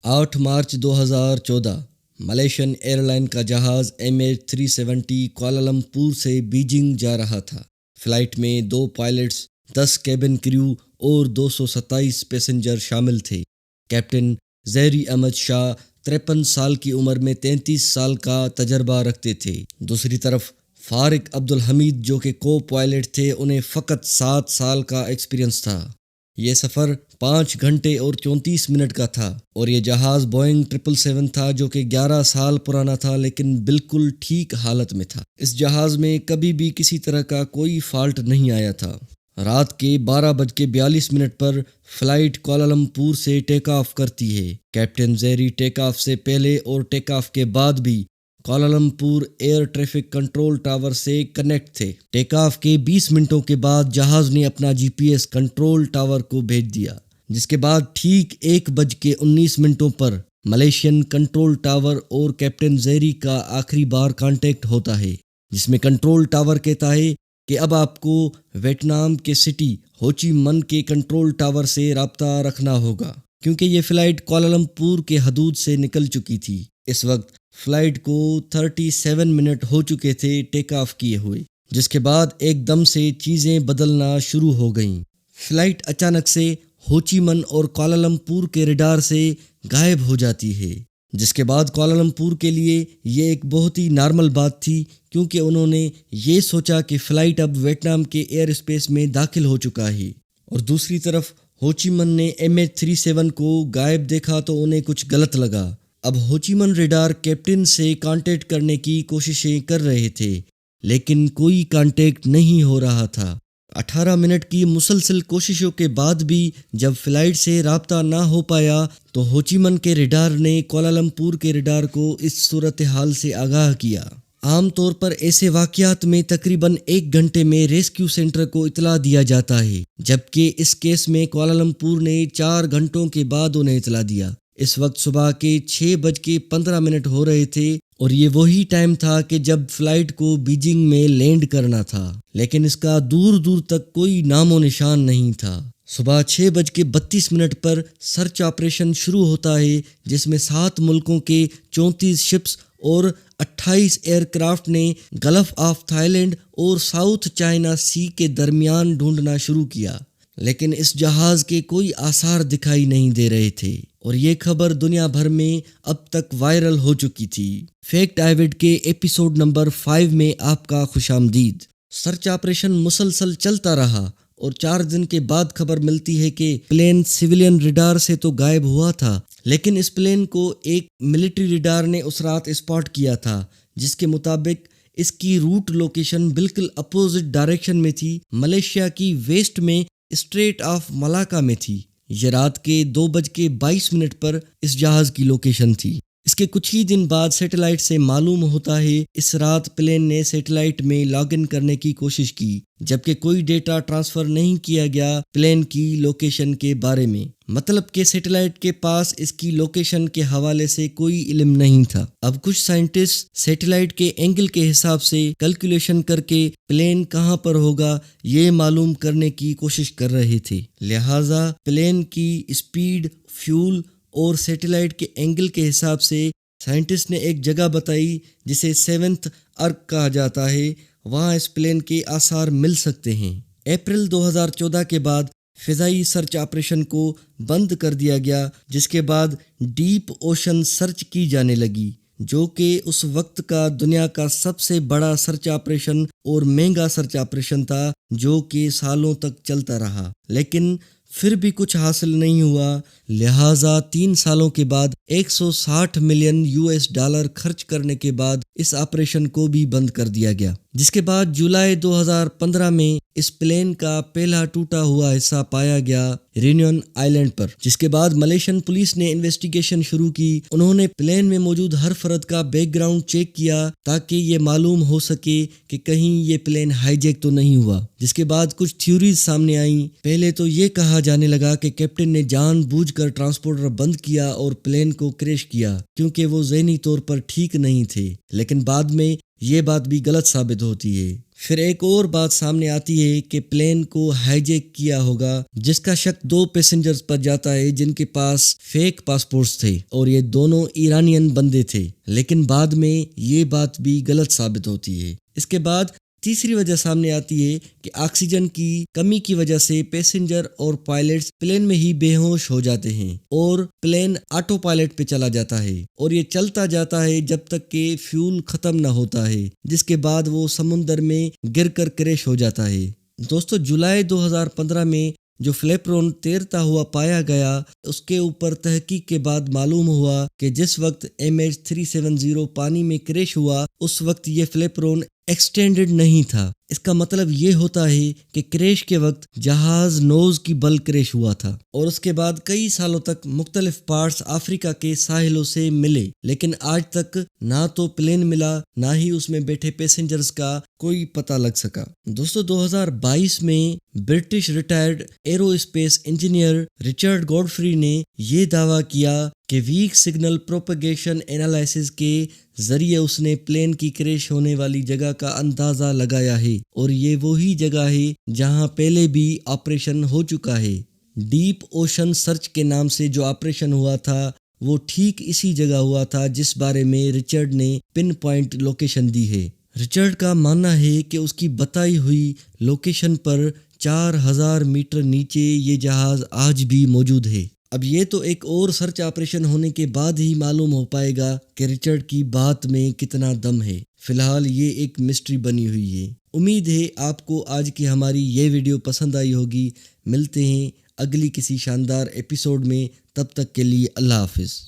8 March 2014 Malaysian air line کا جہاز MH370 Kuala Lumpur سے بیجنگ جا رہا تھا۔ فلائٹ میں 2 پائلٹس، 10 کیبن کریو اور 227 پیسنجر شامل تھے۔ کیپٹن زہری احمد شاہ 53 سال کی عمر میں 33 سال کا تجربہ رکھتے تھے۔ دوسری طرف فارق عبدالحمید جو کہ کو پائلٹ تھے، انہیں فقط 7 سال کا ایکسپیرینس تھا۔ یہ سفر 5 گھنٹے اور 34 منٹ کا تھا اور یہ جہاز بوئنگ 777 تھا جو کہ 11 سال پرانا تھا لیکن بالکل ٹھیک حالت میں تھا۔ اس جہاز میں کبھی بھی کسی طرح کا کوئی فالٹ نہیں آیا تھا۔ رات کے 12:42 پر فلائٹ کوالالمپور سے ٹیک آف کرتی ہے۔ کیپٹن زہری ٹیک آف سے پہلے اور ٹیک آف کے بعد بھی Kuala Lumpur air traffic control tower سے کنیکٹ تھے۔ ٹیک آف کے 20 منٹوں کے بعد جہاز نے اپنا GPS کنٹرول ٹاور کو بھیج دیا، جس کے بعد ٹھیک 1:19 پر ملیشین کنٹرول ٹاور اور کیپٹن زہری کا آخری بار کانٹیکٹ ہوتا ہے، جس میں کنٹرول ٹاور کہتا ہے کہ اب آپ کو ویتنام کے سٹی ہوچی من کے کنٹرول ٹاور سے رابطہ رکھنا ہوگا، کیونکہ یہ فلائٹ کوالالمپور کے حدود سے نکل چکی تھی۔ اس وقت فلائٹ کو 37 منٹ ہو چکے تھے ٹیک آف کیے ہوئے، جس کے بعد ایک دم سے چیزیں بدلنا شروع ہو گئیں۔ فلائٹ اچانک سے ہوچی من اور کوالالمپور کے ریڈار سے غائب ہو جاتی ہے، جس کے بعد کوالالمپور کے لیے یہ ایک بہت ہی نارمل بات تھی، کیونکہ انہوں نے یہ سوچا کہ فلائٹ اب ویتنام کے ایئر اسپیس میں داخل ہو چکا ہے، اور دوسری طرف ہوچی من نے MH370 کو غائب دیکھا تو انہیں کچھ غلط لگا۔ اب ہوچی من ریڈار کیپٹن سے کانٹیکٹ کرنے کی کوششیں کر رہے تھے، لیکن کوئی کانٹیکٹ نہیں ہو رہا تھا۔ 18 منٹ کی مسلسل کوششوں کے بعد بھی جب فلائٹ سے رابطہ نہ ہو پایا تو ہوچی من کے ریڈار نے کوالالمپور کے ریڈار کو اس صورتحال سے آگاہ کیا۔ عام طور پر ایسے واقعات میں تقریباً 1 گھنٹے میں ریسکیو سینٹر کو اطلاع دیا جاتا ہے، جبکہ اس کیس میں کوالالمپور نے 4 گھنٹوں کے بعد انہیں اطلاع دیا۔ اس وقت صبح کے 6:15 ہو رہے تھے اور یہ وہی ٹائم تھا کہ جب فلائٹ کو بیجنگ میں لینڈ کرنا تھا، لیکن اس کا دور دور تک کوئی نام و نشان نہیں تھا۔ صبح 6:32 پر سرچ آپریشن شروع ہوتا ہے، جس میں 7 ملکوں کے 34 شپس اور 28 ایئر کرافٹ نے گلف آف تھائی لینڈ اور ساؤتھ چائنا سی کے درمیان ڈھونڈنا شروع کیا، لیکن اس جہاز کے کوئی آثار دکھائی نہیں دے رہے تھے، اور یہ خبر دنیا بھر میں اب تک وائرل ہو چکی تھی۔ فیکٹ آئیوڈ کے ایپیسوڈ نمبر 5 میں آپ کا خوش آمدید۔ سرچ آپریشن مسلسل چلتا رہا اور 4 دن کے بعد خبر ملتی ہے کہ پلین سویلین ریڈار سے تو غائب ہوا تھا، لیکن اس پلین کو ایک ملٹری ریڈار نے اس رات اسپاٹ کیا تھا، جس کے مطابق اس کی روٹ لوکیشن بالکل اپوزٹ ڈائریکشن میں تھی، ملیشیا کی ویسٹ میں اسٹریٹ آف ملاکا میں تھی۔ یہ رات کے 2:22 پر اس جہاز کی لوکیشن تھی۔ اس کے کچھ ہی دن بعد سیٹلائٹ سے معلوم ہوتا ہے اس رات پلین نے سیٹلائٹ میں لاگ ان کرنے کی کوشش کی، جبکہ کوئی ڈیٹا ٹرانسفر نہیں کیا گیا پلین کی لوکیشن کے بارے میں، مطلب کہ سیٹلائٹ کے پاس اس کی لوکیشن کے حوالے سے کوئی علم نہیں تھا۔ اب کچھ سائنٹسٹ سیٹلائٹ کے اینگل کے حساب سے کیلکولیشن کر کے پلین کہاں پر ہوگا یہ معلوم کرنے کی کوشش کر رہے تھے، لہٰذا پلین کی اسپیڈ، فیول اور سیٹلائٹ کے اینگل کے حساب سے سائنٹسٹ نے ایک جگہ بتائی جسے 7th ارک کہا جاتا ہے، وہاں اس پلین کے آثار مل سکتے ہیں۔ اپریل 2014 کے بعد فضائی سرچ آپریشن کو بند کر دیا گیا، جس کے بعد ڈیپ اوشن سرچ کی جانے لگی، جو کہ اس وقت کا دنیا کا سب سے بڑا سرچ آپریشن اور مہنگا سرچ آپریشن تھا، جو کہ سالوں تک چلتا رہا، لیکن پھر بھی کچھ حاصل نہیں ہوا، لہٰذا 3 سالوں کے بعد $160 ملین خرچ کرنے کے بعد اس آپریشن کو بھی بند کر دیا گیا، جس کے بعد جولائی 2015 میں اس پلین کا پہلا ٹوٹا ہوا حصہ پایا گیا رینیون آئیلینڈ پر، جس کے بعد ملیشین پولیس نے انویسٹیگیشن شروع کی۔ انہوں نے پلین میں موجود ہر فرد کا بیک گراؤنڈ چیک کیا تاکہ یہ معلوم ہو سکے کہ کہیں یہ پلین ہائی جیک تو نہیں ہوا، جس کے بعد کچھ تھیوریز سامنے آئیں۔ پہلے تو یہ کہا جانے لگا کہ کیپٹن نے جان بوجھ کر ٹرانسپورٹر بند کیا اور پلین کو کریش کیا کیونکہ وہ ذہنی طور پر ٹھیک نہیں تھے، لیکن بعد میں یہ بات بھی غلط ثابت ہوتی ہے۔ پھر ایک اور بات سامنے آتی ہے کہ پلین کو ہائی جیک کیا ہوگا، جس کا شک 2 پیسنجرز پر جاتا ہے جن کے پاس فیک پاسپورٹس تھے اور یہ دونوں ایرانین بندے تھے، لیکن بعد میں یہ بات بھی غلط ثابت ہوتی ہے۔ اس کے بعد تیسری وجہ سامنے آتی ہے کہ آکسیجن کی کمی کی وجہ سے پیسنجر اور پائلٹس پلین میں ہی بے ہوش ہو جاتے ہیں اور پلین آٹو پائلٹ پہ چلا جاتا ہے اور یہ چلتا جاتا ہے جب تک کہ فیول ختم نہ ہوتا ہے، جس کے بعد وہ سمندر میں گر کر کریش ہو جاتا ہے۔ دوستو، جولائی 2015 میں جو فلیپرون تیرتا ہوا پایا گیا، اس کے اوپر تحقیق کے بعد معلوم ہوا کہ جس وقت MH370 پانی میں کریش ہوا، اس وقت یہ فلیپرون ایکسٹینڈڈ نہیں تھا۔ اس کا مطلب یہ ہوتا ہے کہ کریش کے وقت جہاز نوز کی بل کریش ہوا تھا اور اس کے بعد کئی سالوں تک مختلف پارٹس افریقہ کے ساحلوں سے ملے، لیکن آج تک نہ تو پلین ملا، نہ ہی اس میں بیٹھے پیسنجرز کا کوئی پتہ لگ سکا۔ دوستو، 2022 میں British retired aerospace engineer Richard Godfrey نے یہ دعویٰ کیا کہ ویک سگنل پروپیگیشن انالائسس کے ذریعے اس نے پلین کی کریش ہونے والی جگہ کا اندازہ لگایا ہے، اور یہ وہی جگہ ہے جہاں پہلے بھی آپریشن ہو چکا ہے۔ ڈیپ اوشن سرچ کے نام سے جو آپریشن ہوا تھا، وہ ٹھیک اسی جگہ ہوا تھا جس بارے میں رچرڈ نے پن پوائنٹ لوکیشن دی ہے۔ رچرڈ کا ماننا ہے کہ اس کی بتائی ہوئی لوکیشن پر 4000 میٹر نیچے یہ جہاز آج بھی موجود ہے۔ اب یہ تو ایک اور سرچ آپریشن ہونے کے بعد ہی معلوم ہو پائے گا کہ رچرڈ کی بات میں کتنا دم ہے۔ فی الحال یہ ایک مسٹری بنی ہوئی ہے۔ امید ہے آپ کو آج کی ہماری یہ ویڈیو پسند آئی ہوگی۔ ملتے ہیں اگلی کسی شاندار ایپیسوڈ میں، تب تک کے لیے اللہ حافظ۔